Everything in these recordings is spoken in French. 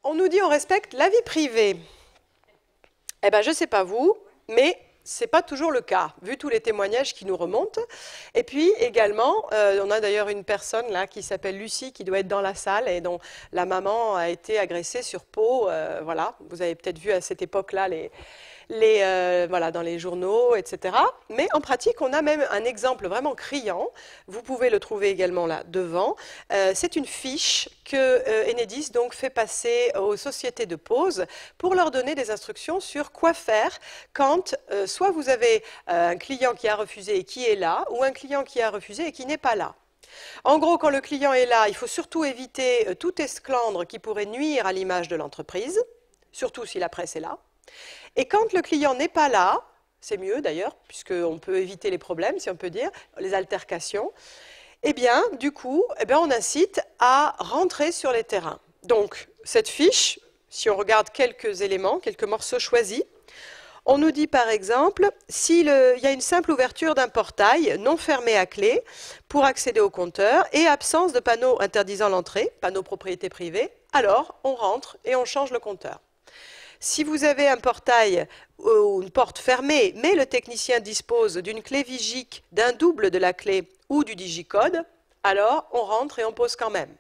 On nous dit on respecte la vie privée. Eh bien, je ne sais pas vous, mais ce n'est pas toujours le cas, vu tous les témoignages qui nous remontent. Et puis également, on a d'ailleurs une personne là qui s'appelle Lucie, qui doit être dans la salle et dont la maman a été agressée sur Pau. Voilà, vous avez peut-être vu à cette époque-là voilà, dans les journaux, etc. Mais en pratique, on a même un exemple vraiment criant. Vous pouvez le trouver également là devant. C'est une fiche que Enedis donc fait passer aux sociétés de pause pour leur donner des instructions sur quoi faire quand soit vous avez un client qui a refusé et qui est là, ou un client qui a refusé et qui n'est pas là. En gros, quand le client est là, il faut surtout éviter tout esclandre qui pourrait nuire à l'image de l'entreprise, surtout si la presse est là. Et quand le client n'est pas là, c'est mieux d'ailleurs, puisqu'on peut éviter les problèmes, si on peut dire, les altercations, eh bien, du coup, on incite à rentrer sur les terrains. Donc, cette fiche, si on regarde quelques éléments, quelques morceaux choisis, on nous dit par exemple, s'il y a une simple ouverture d'un portail non fermé à clé pour accéder au compteur et absence de panneau interdisant l'entrée, panneau propriété privée, alors on rentre et on change le compteur. Si vous avez un portail ou une porte fermée, mais le technicien dispose d'une clé Vigic, d'un double de la clé ou du digicode, alors on rentre et on pose quand même.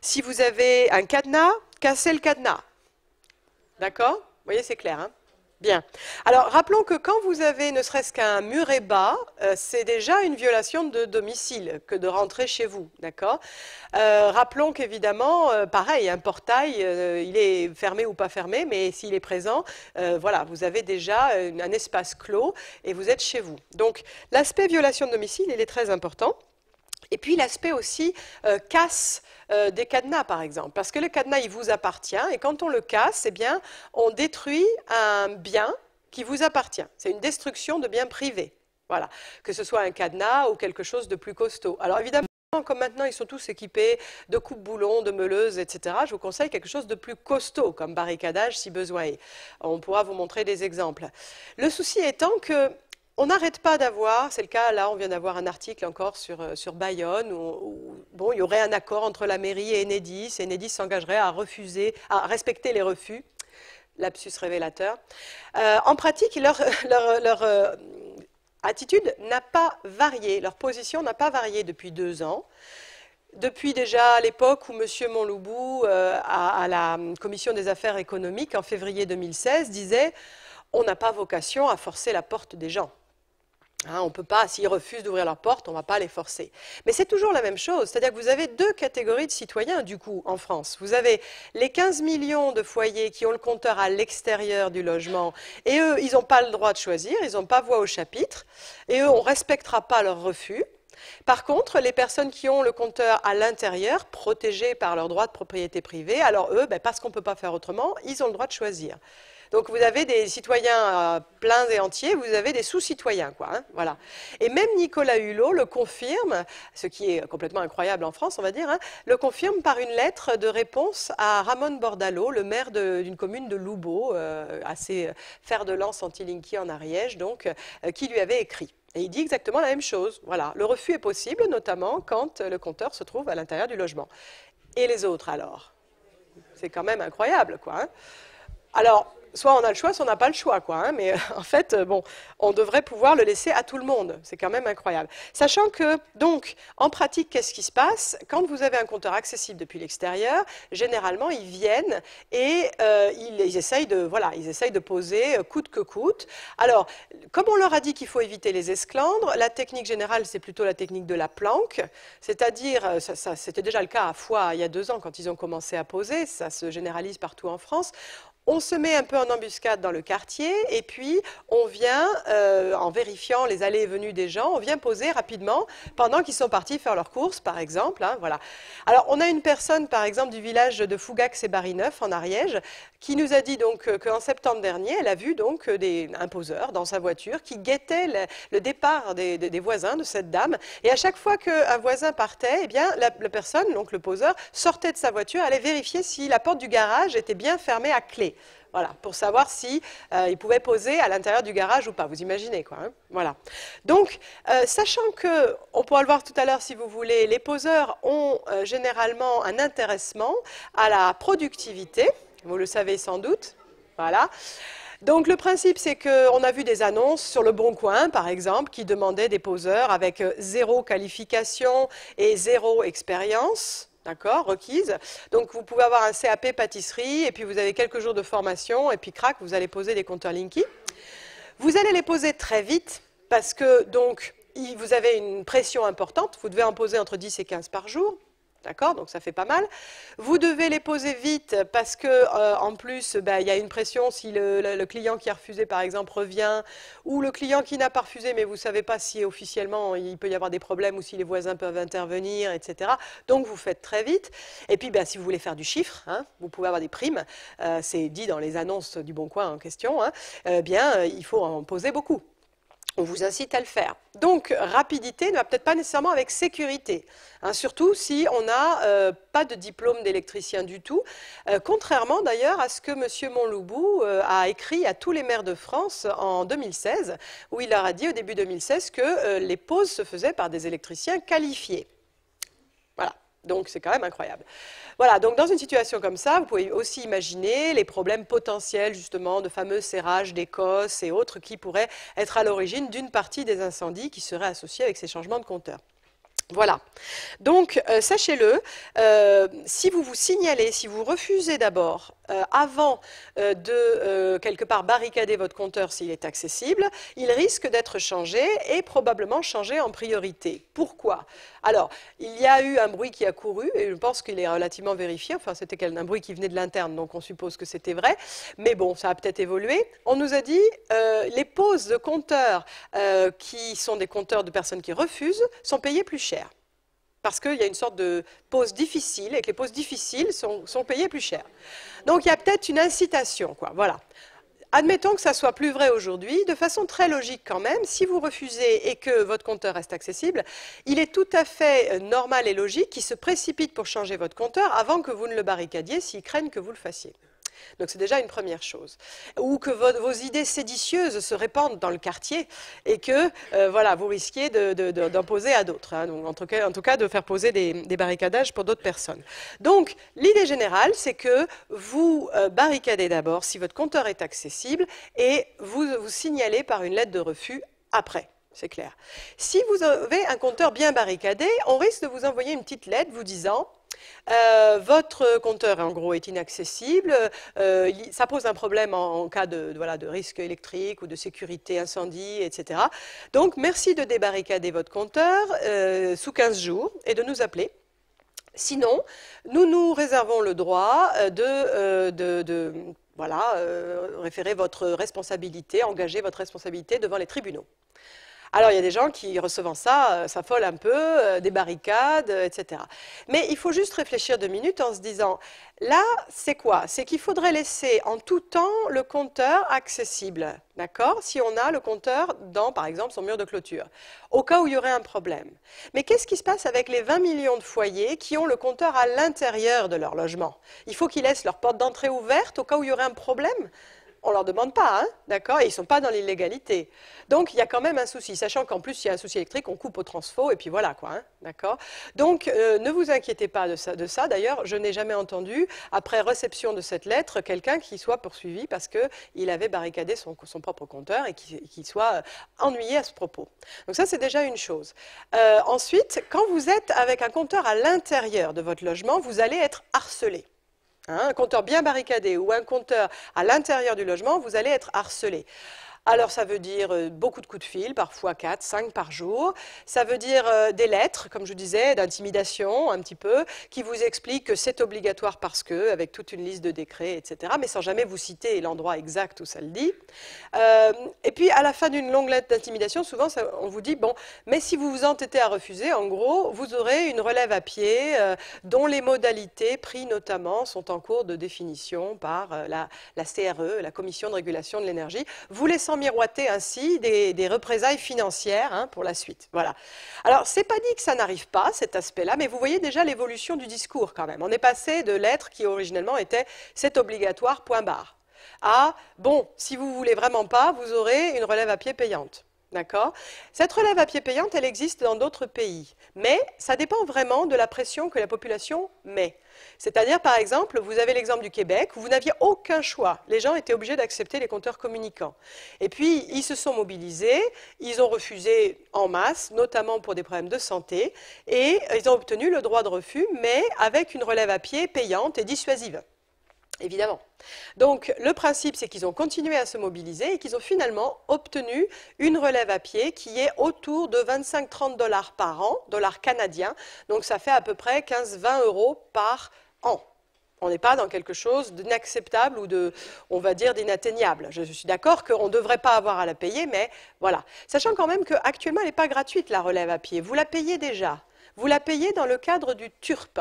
Si vous avez un cadenas, cassez le cadenas. D'accord? Vous voyez, c'est clair, hein? Bien. Alors, rappelons que quand vous avez ne serait-ce qu'un muret bas, c'est déjà une violation de domicile que de rentrer chez vous, d'accord? Rappelons qu'évidemment, pareil, un portail, il est fermé ou pas fermé, mais s'il est présent, voilà, vous avez déjà un espace clos et vous êtes chez vous. Donc, l'aspect violation de domicile, il est très important. Et puis l'aspect aussi casse des cadenas, par exemple. Parce que le cadenas, il vous appartient, et quand on le casse, eh bien, on détruit un bien qui vous appartient. C'est une destruction de biens privés. Voilà. Que ce soit un cadenas ou quelque chose de plus costaud. Alors évidemment, comme maintenant ils sont tous équipés de coupe-boulons, de meuleuses, etc., je vous conseille quelque chose de plus costaud, comme barricadage si besoin est. On pourra vous montrer des exemples. Le souci étant que on n'arrête pas d'avoir, c'est le cas, là on vient d'avoir un article encore sur Bayonne, où bon, il y aurait un accord entre la mairie et Enedis s'engagerait à respecter les refus, lapsus révélateur. En pratique, leur attitude n'a pas varié, leur position n'a pas varié depuis 2 ans. Depuis déjà l'époque où M. Monloubou, à la Commission des affaires économiques, en février 2016, disait « on n'a pas vocation à forcer la porte des gens ». Hein, on ne peut pas, s'ils refusent d'ouvrir leur porte, on ne va pas les forcer. Mais c'est toujours la même chose, c'est-à-dire que vous avez 2 catégories de citoyens, du coup, en France. Vous avez les 15 millions de foyers qui ont le compteur à l'extérieur du logement, et eux, ils n'ont pas le droit de choisir, ils n'ont pas voix au chapitre, et eux, on ne respectera pas leur refus. Par contre, les personnes qui ont le compteur à l'intérieur, protégées par leur droit de propriété privée, alors eux, parce qu'on ne peut pas faire autrement, ils ont le droit de choisir. Donc vous avez des citoyens pleins et entiers, vous avez des sous-citoyens, quoi. Hein, voilà. Et même Nicolas Hulot le confirme, ce qui est complètement incroyable en France, on va dire, hein, le confirme par une lettre de réponse à Ramon Bordalo, le maire d'une commune de Loubeau, assez fer de lance anti-Linky en Ariège, donc, qui lui avait écrit. Et il dit exactement la même chose. Voilà. Le refus est possible, notamment quand le compteur se trouve à l'intérieur du logement. Et les autres, alors? C'est quand même incroyable, quoi. Hein. Alors, soit on a le choix, soit on n'a pas le choix, quoi. Hein, mais en fait, bon, on devrait pouvoir le laisser à tout le monde. C'est quand même incroyable. Sachant que, donc, en pratique, qu'est-ce qui se passe? Quand vous avez un compteur accessible depuis l'extérieur, généralement, ils viennent et ils essayent de poser coûte que coûte. Alors, comme on leur a dit qu'il faut éviter les esclandres, la technique générale, c'est plutôt la technique de la planque. C'est-à-dire, c'était déjà le cas à Foix il y a 2 ans quand ils ont commencé à poser. Ça se généralise partout en France. On se met un peu en embuscade dans le quartier et puis on vient, en vérifiant les allées et venues des gens, on vient poser rapidement pendant qu'ils sont partis faire leurs courses, par exemple. Hein, voilà. Alors, on a une personne, par exemple, du village de Fougax et Barineuf, en Ariège, qui nous a dit donc qu'en septembre dernier, elle a vu donc un poseur dans sa voiture qui guettait le départ des voisins de cette dame. Et à chaque fois qu'un voisin partait, eh bien, la personne, donc le poseur, sortait de sa voiture, allait vérifier si la porte du garage était bien fermée à clé. Voilà, pour savoir si il pouvait poser à l'intérieur du garage ou pas. Vous imaginez quoi, hein? Voilà. Donc, sachant que, on pourra le voir tout à l'heure si vous voulez, les poseurs ont généralement un intéressement à la productivité. Vous le savez sans doute. Voilà. Donc le principe, c'est qu'on a vu des annonces sur Le Bon Coin, par exemple, qui demandaient des poseurs avec 0 qualification et 0 expérience. D'accord, requise. Donc vous pouvez avoir un CAP pâtisserie et puis vous avez quelques jours de formation et puis crac, vous allez poser des compteurs Linky. Vous allez les poser très vite parce que donc vous avez une pression importante. Vous devez en poser entre 10 et 15 par jour. D'accord, donc ça fait pas mal. Vous devez les poser vite parce que en plus, il y a une pression si le client qui a refusé, par exemple, revient, ou le client qui n'a pas refusé, mais vous ne savez pas si officiellement il peut y avoir des problèmes ou si les voisins peuvent intervenir, etc. Donc vous faites très vite. Et puis, si vous voulez faire du chiffre, hein, vous pouvez avoir des primes. C'est dit dans les annonces du Bon Coin en question. Hein, il faut en poser beaucoup. On vous incite à le faire. Donc, rapidité ne va peut-être pas nécessairement avec sécurité, hein, surtout si on n'a pas de diplôme d'électricien du tout, contrairement d'ailleurs à ce que M. Monloubou a écrit à tous les maires de France en 2016, où il leur a dit au début 2016 que les pauses se faisaient par des électriciens qualifiés. Voilà. Donc, c'est quand même incroyable. Voilà, donc dans une situation comme ça, vous pouvez aussi imaginer les problèmes potentiels, justement, de fameux serrages d'écosse et autres qui pourraient être à l'origine d'une partie des incendies qui seraient associés avec ces changements de compteur. Voilà. Donc, sachez-le, si vous vous signalez, si vous refusez d'abord, avant de quelque part barricader votre compteur s'il est accessible, il risque d'être changé et probablement changé en priorité. Pourquoi? Alors, il y a eu un bruit qui a couru et je pense qu'il est relativement vérifié. Enfin, c'était un bruit qui venait de l'interne, donc on suppose que c'était vrai. Mais bon, ça a peut-être évolué. On nous a dit les pauses de compteurs qui sont des compteurs de personnes qui refusent sont payées plus cher. Parce qu'il y a une sorte de pause difficile, et que les pauses difficiles sont payées plus cher. Donc il y a peut-être une incitation, quoi. Voilà. Admettons que ça soit plus vrai aujourd'hui, de façon très logique quand même, si vous refusez et que votre compteur reste accessible, il est tout à fait normal et logique qu'ils se précipitent pour changer votre compteur avant que vous ne le barricadiez s'ils craignent que vous le fassiez. Donc c'est déjà une première chose. Ou que vos idées séditieuses se répandent dans le quartier et que voilà, vous risquiez d'en poser à d'autres. Hein. Donc, en tout cas, de faire poser des barricadages pour d'autres personnes. Donc l'idée générale, c'est que vous barricadez d'abord si votre compteur est accessible et vous signalez par une lettre de refus après. C'est clair. Si vous avez un compteur bien barricadé, on risque de vous envoyer une petite lettre vous disant votre compteur en gros est inaccessible, ça pose un problème en cas de risque électrique ou de sécurité incendie, etc. Donc merci de débarricader votre compteur sous 15 jours et de nous appeler. Sinon, nous réservons le droit référer votre responsabilité, engager votre responsabilité devant les tribunaux. Alors, il y a des gens qui, recevant ça, s'affolent un peu, des barricades, etc. Mais il faut juste réfléchir 2 minutes en se disant, là, c'est quoi? C'est qu'il faudrait laisser en tout temps le compteur accessible, d'accord? Si on a le compteur dans, par exemple, son mur de clôture, au cas où il y aurait un problème. Mais qu'est-ce qui se passe avec les 20 millions de foyers qui ont le compteur à l'intérieur de leur logement? Il faut qu'ils laissent leur porte d'entrée ouverte au cas où il y aurait un problème? On ne leur demande pas, hein, d'accord? Et ils ne sont pas dans l'illégalité. Donc, il y a quand même un souci, sachant qu'en plus, s'il y a un souci électrique, on coupe au transfo, et puis voilà, quoi, hein, d'accord? Donc, ne vous inquiétez pas de ça. D'ailleurs, je n'ai jamais entendu, après réception de cette lettre, quelqu'un qui soit poursuivi parce qu'il avait barricadé son propre compteur et qu'il soit ennuyé à ce propos. Donc ça, c'est déjà une chose. Ensuite, quand vous êtes avec un compteur à l'intérieur de votre logement, vous allez être harcelé. Un compteur bien barricadé ou un compteur à l'intérieur du logement, vous allez être harcelé. Alors ça veut dire beaucoup de coups de fil, parfois 4, 5 par jour. Ça veut dire des lettres, comme je disais, d'intimidation un petit peu, qui vous expliquent que c'est obligatoire parce que, avec toute une liste de décrets, etc., mais sans jamais vous citer l'endroit exact où ça le dit. Et puis à la fin d'une longue lettre d'intimidation, souvent on vous dit, bon, mais si vous vous entêtez à refuser, en gros, vous aurez une relève à pied dont les modalités, prix notamment, sont en cours de définition par la CRE, la Commission de régulation de l'énergie, vous laissant miroiter ainsi des représailles financières hein, pour la suite. Voilà. Alors, c'est pas dit que ça n'arrive pas, cet aspect-là, mais vous voyez déjà l'évolution du discours quand même. On est passé de lettres qui originellement étaient « c'est obligatoire, point barre ». à, bon, si vous voulez vraiment pas, vous aurez une relève à pied payante. D'accord? Cette relève à pied payante, elle existe dans d'autres pays, mais ça dépend vraiment de la pression que la population met. C'est-à-dire, par exemple, vous avez l'exemple du Québec, où vous n'aviez aucun choix. Les gens étaient obligés d'accepter les compteurs communicants. Et puis, ils se sont mobilisés, ils ont refusé en masse, notamment pour des problèmes de santé, et ils ont obtenu le droit de refus, mais avec une relève à pied payante et dissuasive. Évidemment. Donc, le principe, c'est qu'ils ont continué à se mobiliser et qu'ils ont finalement obtenu une relève à pied qui est autour de 25-30 $ par an, dollars canadiens. Donc, ça fait à peu près 15-20 € par an. On n'est pas dans quelque chose d'inacceptable ou de, on va dire, d'inatteignable. Je suis d'accord qu'on ne devrait pas avoir à la payer, mais voilà. Sachant quand même qu'actuellement, elle n'est pas gratuite, la relève à pied. Vous la payez déjà. Vous la payez dans le cadre du TURP,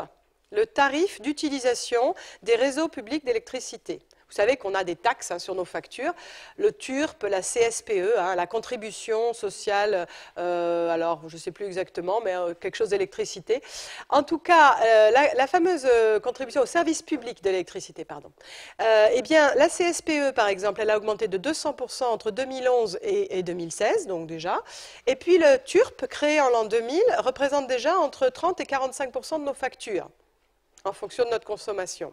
le tarif d'utilisation des réseaux publics d'électricité. Vous savez qu'on a des taxes sur nos factures, le TURP, la CSPE, la contribution sociale, alors je ne sais plus exactement, mais quelque chose d'électricité. En tout cas, la fameuse contribution au service public d'électricité, pardon. Eh bien, la CSPE, par exemple, elle a augmenté de 200% entre 2011 et 2016, donc déjà. Et puis le TURP, créé en l'an 2000, représente déjà entre 30 et 45% de nos factures, en fonction de notre consommation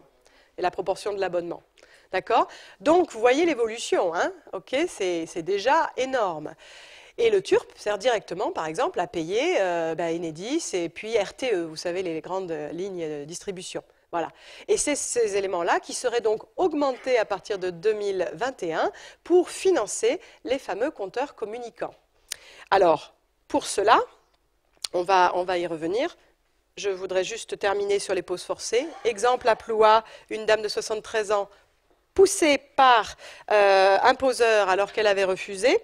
et la proportion de l'abonnement. D'accord? Donc, vous voyez l'évolution, hein? Ok, c'est déjà énorme. Et le TURP sert directement, par exemple, à payer Enedis et puis RTE, vous savez, les grandes lignes de distribution. Voilà. Et c'est ces éléments-là qui seraient donc augmentés à partir de 2021 pour financer les fameux compteurs communicants. Alors, pour cela, on va y revenir. Je voudrais juste terminer sur les pauses forcées. Exemple à Ploua, une dame de 73 ans poussée par un poseur alors qu'elle avait refusé.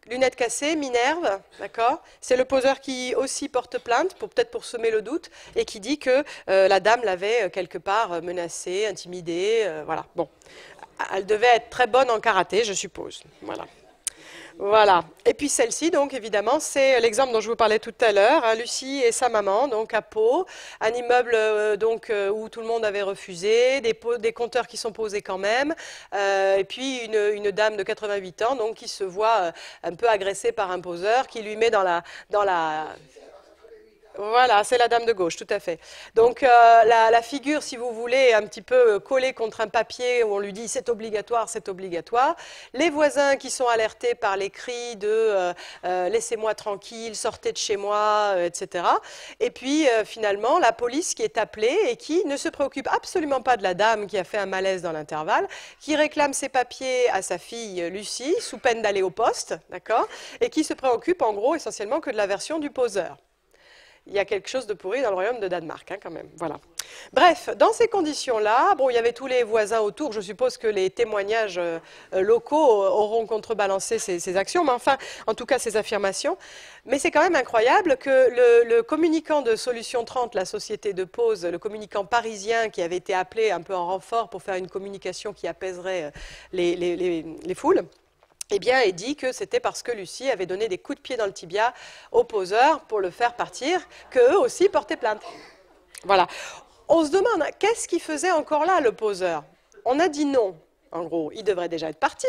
Lunettes cassées, Minerve, d'accord? C'est le poseur qui aussi porte plainte, peut-être pour semer le doute, et qui dit que la dame l'avait quelque part menacée, intimidée, voilà. Bon, elle devait être très bonne en karaté, je suppose. Voilà. Voilà. Et puis celle-ci, donc évidemment, c'est l'exemple dont je vous parlais tout à l'heure, hein, Lucie et sa maman, donc à Pau, un immeuble où tout le monde avait refusé, des compteurs qui sont posés quand même, et puis une dame de 88 ans, donc qui se voit un peu agressée par un poseur, qui lui met dans la Voilà, c'est la dame de gauche, tout à fait. Donc la figure, si vous voulez, est un petit peu collée contre un papier où on lui dit c'est obligatoire, c'est obligatoire. Les voisins qui sont alertés par les cris de laissez-moi tranquille, sortez de chez moi, etc. Et puis finalement, la police qui est appelée et qui ne se préoccupe absolument pas de la dame qui a fait un malaise dans l'intervalle, qui réclame ses papiers à sa fille Lucie, sous peine d'aller au poste, d'accord, et qui se préoccupe en gros essentiellement que de la version du poseur. Il y a quelque chose de pourri dans le royaume de Danemark, hein, quand même. Voilà. Bref, dans ces conditions-là, bon, il y avait tous les voisins autour. Je suppose que les témoignages locaux auront contrebalancé ces actions, mais enfin, en tout cas, ces affirmations. Mais c'est quand même incroyable que le communicant de Solution 30, la société de pause, le communicant parisien qui avait été appelé un peu en renfort pour faire une communication qui apaiserait les foules, eh bien, il dit que c'était parce que Lucie avait donné des coups de pied dans le tibia aux poseurs pour le faire partir, qu'eux aussi portaient plainte. Voilà. On se demande, qu'est-ce qu'il faisait encore là, le poseur? On a dit non, en gros. Il devrait déjà être parti.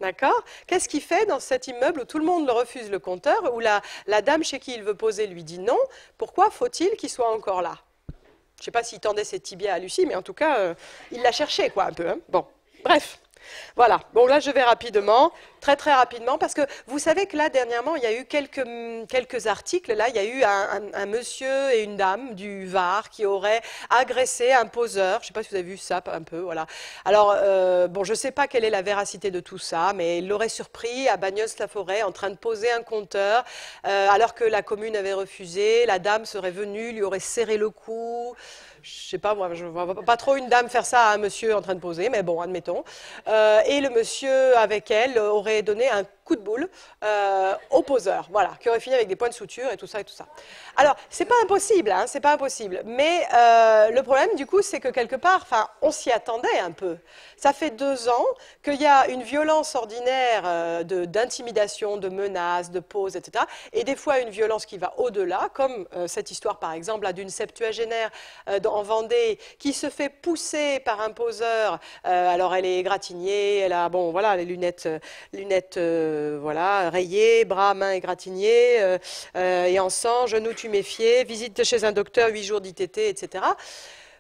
D'accord? Qu'est-ce qu'il fait dans cet immeuble où tout le monde le refuse le compteur, où la dame chez qui il veut poser lui dit non? Pourquoi faut-il qu'il soit encore là? Je ne sais pas s'il tendait ses tibias à Lucie, mais en tout cas, il l'a cherché, quoi, un peu. Hein. Bon, bref. Voilà, bon là je vais rapidement, très rapidement, parce que vous savez que là dernièrement il y a eu quelques articles, là il y a eu un monsieur et une dame du Var qui auraient agressé un poseur, je ne sais pas si vous avez vu ça un peu, voilà. Alors bon je ne sais pas quelle est la véracité de tout ça, mais il l'aurait surpris à Bagnols-la-Forêt en train de poser un compteur, alors que la commune avait refusé, la dame serait venue, lui aurait serré le cou. Je sais pas, moi, je ne vois pas trop une dame faire ça à un monsieur en train de poser, mais bon, admettons. Et le monsieur, avec elle, aurait donné un coup de boule au poseur, voilà, qui aurait fini avec des points de suture et tout ça et tout ça. Alors, c'est pas impossible, hein, c'est pas impossible, mais le problème du coup, c'est que quelque part, enfin, on s'y attendait un peu. Ça fait 2 ans qu'il y a une violence ordinaire d'intimidation, de menaces, de poses, etc. Et des fois une violence qui va au-delà, comme cette histoire par exemple d'une septuagénaire en Vendée qui se fait pousser par un poseur. Alors elle est égratignée, elle a bon voilà les lunettes voilà rayées, bras, mains égratignés et en sang, genoux tuméfiés, visite chez un docteur, 8 jours d'ITT, etc.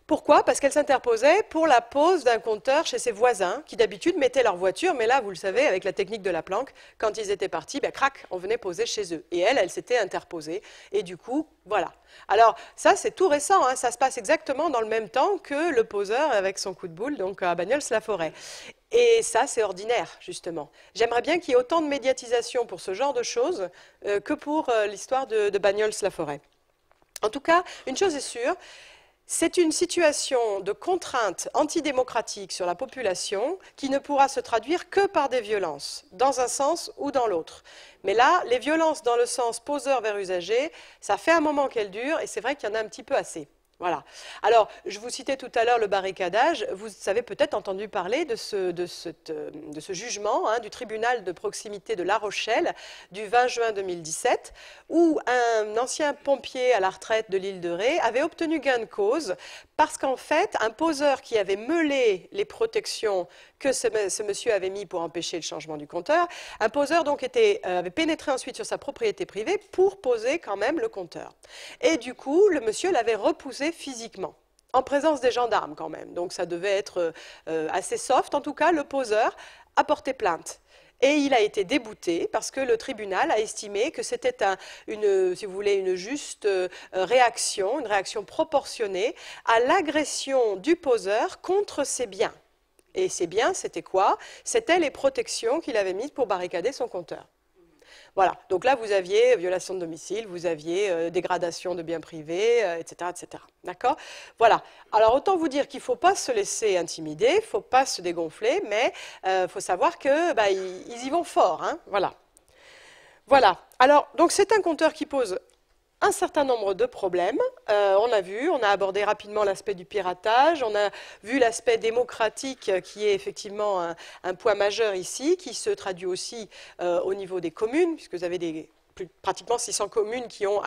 Pourquoi? Parce qu'elle s'interposait pour la pose d'un compteur chez ses voisins, qui d'habitude mettaient leur voiture, mais là, vous le savez, avec la technique de la planque, quand ils étaient partis, ben, crac, on venait poser chez eux. Et elle s'était interposée, et du coup, voilà. Alors, ça, c'est tout récent, hein, ça se passe exactement dans le même temps que le poseur avec son coup de boule, donc à Bagnols-la-Forêt. Et ça, c'est ordinaire, justement. J'aimerais bien qu'il y ait autant de médiatisation pour ce genre de choses que pour l'histoire de Bagnols-la-Forêt. En tout cas, une chose est sûre, c'est une situation de contrainte antidémocratique sur la population qui ne pourra se traduire que par des violences, dans un sens ou dans l'autre. Mais là, les violences dans le sens poseur vers usager, ça fait un moment qu'elles durent et c'est vrai qu'il y en a un petit peu assez. Voilà. Alors, je vous citais tout à l'heure le barricadage. Vous avez peut-être entendu parler de ce jugement hein, du tribunal de proximité de La Rochelle du 20 juin 2017, où un ancien pompier à la retraite de l'île de Ré avait obtenu gain de cause parce qu'en fait, un poseur qui avait meulé les protections que ce monsieur avait mis pour empêcher le changement du compteur, un poseur donc avait pénétré ensuite sur sa propriété privée pour poser quand même le compteur. Et du coup, le monsieur l'avait repoussé physiquement, en présence des gendarmes quand même. Donc ça devait être assez soft. En tout cas, le poseur a porté plainte. Et il a été débouté parce que le tribunal a estimé que c'était si vous voulez, une juste réaction, une réaction proportionnée à l'agression du poseur contre ses biens. Et ces biens, c'était quoi? C'était les protections qu'il avait mises pour barricader son compteur. Voilà, donc là, vous aviez violation de domicile, vous aviez dégradation de biens privés, etc., etc. D'accord? Voilà. Alors, autant vous dire qu'il ne faut pas se laisser intimider, il ne faut pas se dégonfler, mais il faut savoir qu'ils y vont fort. Hein? Voilà. Voilà. Alors, donc c'est un compteur qui pose un certain nombre de problèmes. On a abordé rapidement l'aspect du piratage, on a vu l'aspect démocratique qui est effectivement un point majeur ici, qui se traduit aussi au niveau des communes, puisque vous avez pratiquement 600 communes qui ont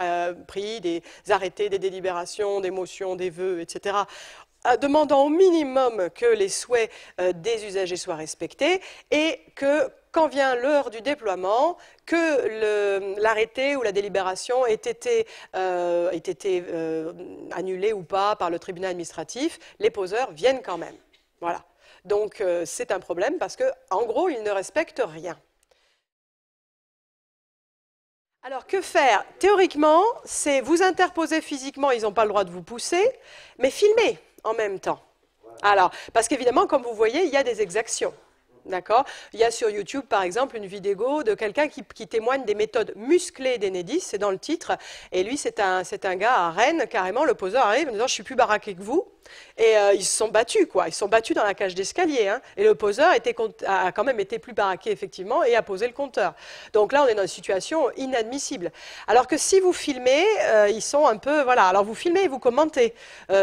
pris des arrêtés, des délibérations, des motions, des vœux, etc., demandant au minimum que les souhaits des usagers soient respectés et que quand vient l'heure du déploiement, que l'arrêté ou la délibération ait été annulé ou pas par le tribunal administratif, les poseurs viennent quand même. Voilà. Donc c'est un problème parce qu'en gros, ils ne respectent rien. Alors que faire? Théoriquement, c'est vous interposer physiquement, ils n'ont pas le droit de vous pousser, mais filmer en même temps. Alors, parce qu'évidemment, comme vous voyez, il y a des exactions. D'accord? Il y a sur YouTube, par exemple, une vidéo de quelqu'un qui témoigne des méthodes musclées d'Enedis, c'est dans le titre, et lui, c'est un gars à Rennes, carrément, le poseur arrive en disant « je suis plus baraqué que vous ». Et ils se sont battus, quoi. Ils se sont battus dans la cage d'escalier. Hein. Et le poseur a quand même été plus baraqué, effectivement, et a posé le compteur. Donc là, on est dans une situation inadmissible. Alors que si vous filmez, ils sont un peu... Voilà, alors vous filmez et vous commentez.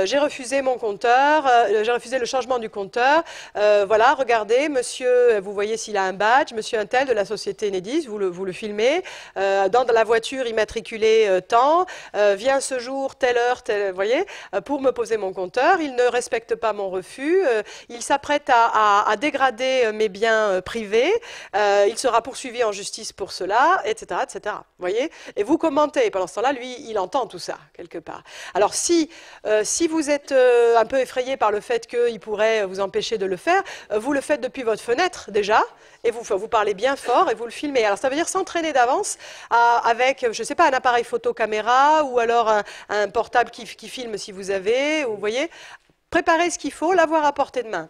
J'ai refusé mon compteur, j'ai refusé le changement du compteur. Voilà, regardez, monsieur, vous voyez s'il a un badge, monsieur Untel de la société Enedis, vous le filmez. Dans la voiture immatriculée tant, vient ce jour, telle heure, vous voyez, pour me poser mon compteur. Il ne respecte pas mon refus, il s'apprête à dégrader mes biens privés, il sera poursuivi en justice pour cela, etc., etc. Vous voyez? Et vous commentez. Pendant ce temps-là, lui, il entend tout ça, quelque part. Alors, si vous êtes un peu effrayé par le fait qu'il pourrait vous empêcher de le faire, vous le faites depuis votre fenêtre, déjà, et vous parlez bien fort et vous le filmez. Alors, ça veut dire s'entraîner d'avance avec, je ne sais pas, un appareil photo caméra ou alors un portable qui filme si vous avez, vous voyez? Préparer ce qu'il faut, l'avoir à portée de main.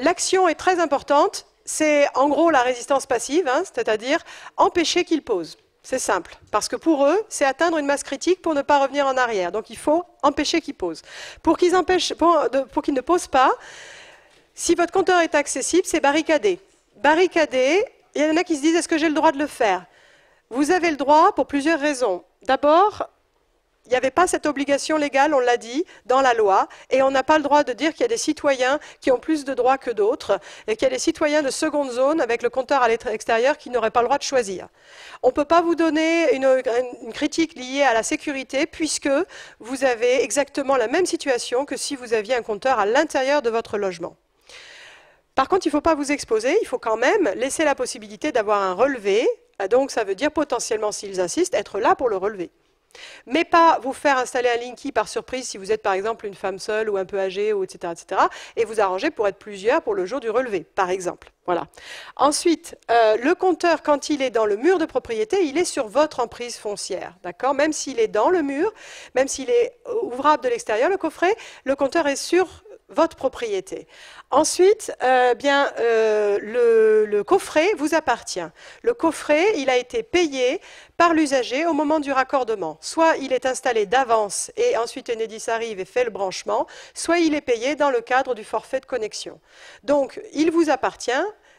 L'action est très importante, c'est en gros la résistance passive, hein, c'est-à-dire empêcher qu'ils posent. C'est simple, parce que pour eux, c'est atteindre une masse critique pour ne pas revenir en arrière. Donc il faut empêcher qu'ils posent. Pour qu'ils ne posent pas, si votre compteur est accessible, c'est barricader. Barricader il y en a qui se disent, est-ce que j'ai le droit de le faire? Vous avez le droit pour plusieurs raisons. D'abord, il n'y avait pas cette obligation légale, on l'a dit, dans la loi, et on n'a pas le droit de dire qu'il y a des citoyens qui ont plus de droits que d'autres, et qu'il y a des citoyens de seconde zone avec le compteur à l'extérieur qui n'auraient pas le droit de choisir. On ne peut pas vous donner une critique liée à la sécurité, puisque vous avez exactement la même situation que si vous aviez un compteur à l'intérieur de votre logement. Par contre, il ne faut pas vous exposer, il faut quand même laisser la possibilité d'avoir un relevé, donc ça veut dire potentiellement, s'ils insistent, être là pour le relever. Mais pas vous faire installer un Linky par surprise si vous êtes par exemple une femme seule ou un peu âgée, ou etc., etc., et vous arranger pour être plusieurs pour le jour du relevé, par exemple. Voilà. Ensuite, le compteur, quand il est dans le mur de propriété, il est sur votre emprise foncière, d'accord? Même s'il est dans le mur, même s'il est ouvrable de l'extérieur, le coffret, le compteur est sur votre propriété. Ensuite, le coffret vous appartient. Le coffret, il a été payé par l'usager au moment du raccordement. Soit il est installé d'avance et ensuite Enedis arrive et fait le branchement, soit il est payé dans le cadre du forfait de connexion. Donc, il vous appartient,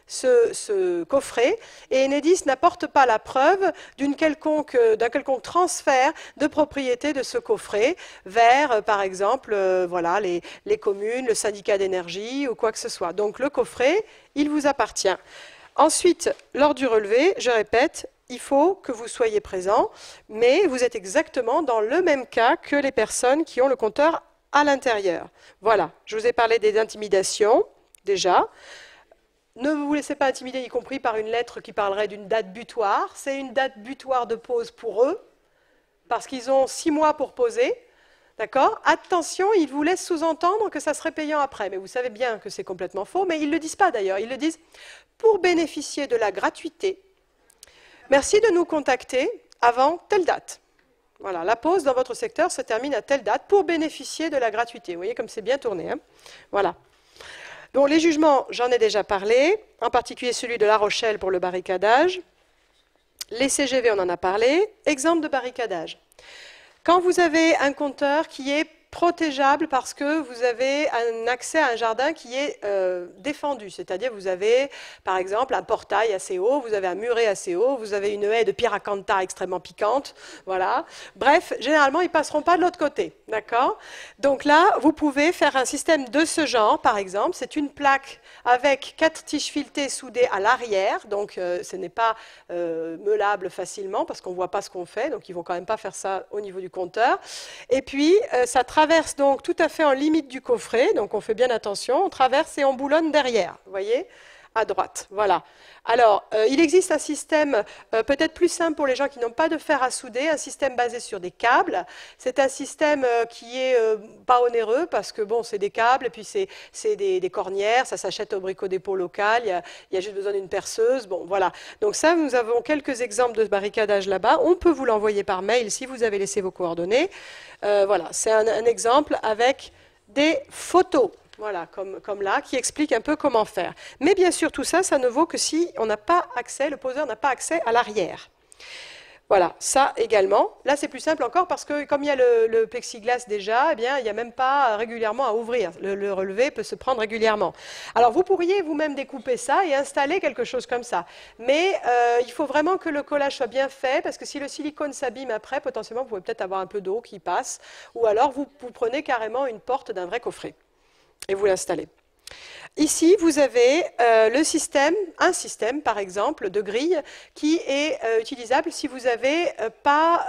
ce coffret, et Enedis n'apporte pas la preuve d'un quelconque transfert de propriété de ce coffret vers, par exemple, voilà, les communes, le syndicat d'énergie ou quoi que ce soit. Donc le coffret, il vous appartient. Ensuite, lors du relevé, je répète, il faut que vous soyez présent, mais vous êtes exactement dans le même cas que les personnes qui ont le compteur à l'intérieur. Voilà, je vous ai parlé des intimidations, déjà. Ne vous laissez pas intimider, y compris par une lettre qui parlerait d'une date butoir. C'est une date butoir de pause pour eux, parce qu'ils ont 6 mois pour poser. D'accord? Attention, ils vous laissent sous-entendre que ça serait payant après. Mais vous savez bien que c'est complètement faux, mais ils ne le disent pas d'ailleurs. Ils le disent pour bénéficier de la gratuité. Merci de nous contacter avant telle date. Voilà, la pause dans votre secteur se termine à telle date pour bénéficier de la gratuité. Vous voyez comme c'est bien tourné, hein? Voilà. Donc les jugements, j'en ai déjà parlé, en particulier celui de La Rochelle pour le barricadage. Les CGV, on en a parlé. Exemple de barricadage. Quand vous avez un compteur qui est protégeable parce que vous avez un accès à un jardin qui est défendu, c'est-à-dire vous avez par exemple un portail assez haut, vous avez un muret assez haut, vous avez une haie de pyracantha extrêmement piquante, voilà. Bref, généralement ils ne passeront pas de l'autre côté, d'accord? Donc là, vous pouvez faire un système de ce genre, par exemple, c'est une plaque avec 4 tiges filetées soudées à l'arrière, donc ce n'est pas meulable facilement parce qu'on ne voit pas ce qu'on fait, donc ils ne vont quand même pas faire ça au niveau du compteur. Et puis, ça traverse donc tout à fait en limite du coffret, donc on fait bien attention, on traverse et on boulonne derrière, vous voyez, à droite, voilà. Alors, il existe un système peut-être plus simple pour les gens qui n'ont pas de fer à souder, un système basé sur des câbles. C'est un système qui est pas onéreux parce que bon, c'est des câbles et puis c'est des cornières, ça s'achète au brico-dépôt local, il y a juste besoin d'une perceuse, bon voilà. Donc ça, nous avons quelques exemples de barricadage là-bas, on peut vous l'envoyer par mail si vous avez laissé vos coordonnées. Voilà, c'est un exemple avec des photos. Voilà, comme là, qui explique un peu comment faire. Mais bien sûr, tout ça, ça ne vaut que si on n'a pas accès, le poseur n'a pas accès à l'arrière. Voilà, ça également. Là, c'est plus simple encore parce que comme il y a le plexiglas déjà, eh bien, il n'y a même pas régulièrement à ouvrir. Le relevé peut se prendre régulièrement. Alors, vous pourriez vous-même découper ça et installer quelque chose comme ça. Mais il faut vraiment que le collage soit bien fait parce que si le silicone s'abîme après, potentiellement, vous pouvez peut-être avoir un peu d'eau qui passe. Ou alors, vous prenez carrément une porte d'un vrai coffret et vous l'installez. Ici, vous avez un système, par exemple, de grille qui est utilisable si vous n'avez pas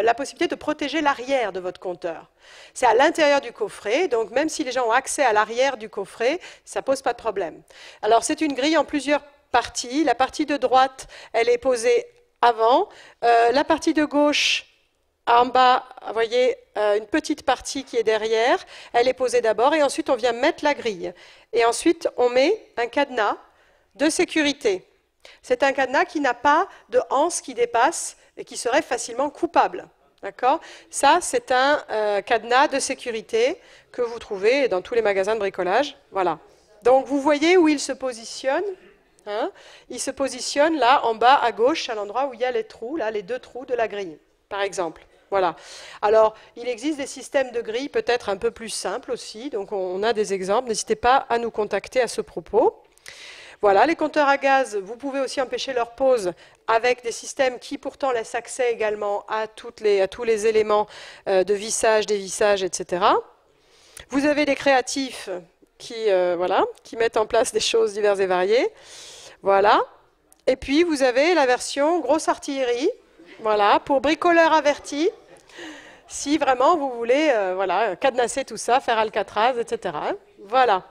la possibilité de protéger l'arrière de votre compteur. C'est à l'intérieur du coffret, donc même si les gens ont accès à l'arrière du coffret, ça ne pose pas de problème. Alors, c'est une grille en plusieurs parties. La partie de droite, elle est posée avant. La partie de gauche, en bas, vous voyez une petite partie qui est derrière, elle est posée d'abord et ensuite on vient mettre la grille. Et ensuite on met un cadenas de sécurité. C'est un cadenas qui n'a pas de anse qui dépasse et qui serait facilement coupable. D'accord? Ça, c'est un cadenas de sécurité que vous trouvez dans tous les magasins de bricolage. Voilà. Donc vous voyez où il se positionne. Hein? Il se positionne là en bas à gauche, à l'endroit où il y a les trous, là, les 2 trous de la grille, par exemple. Voilà. Alors, il existe des systèmes de grille peut-être un peu plus simples aussi, donc on a des exemples. N'hésitez pas à nous contacter à ce propos. Voilà, les compteurs à gaz, vous pouvez aussi empêcher leur pose avec des systèmes qui pourtant laissent accès également à tous les éléments de vissage, dévissage, etc. Vous avez les créatifs voilà, qui mettent en place des choses diverses et variées. Voilà. Et puis vous avez la version grosse artillerie, voilà, pour bricoleurs avertis, si vraiment vous voulez voilà, cadenasser tout ça, faire Alcatraz, etc. Voilà.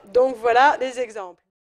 Donc voilà des exemples.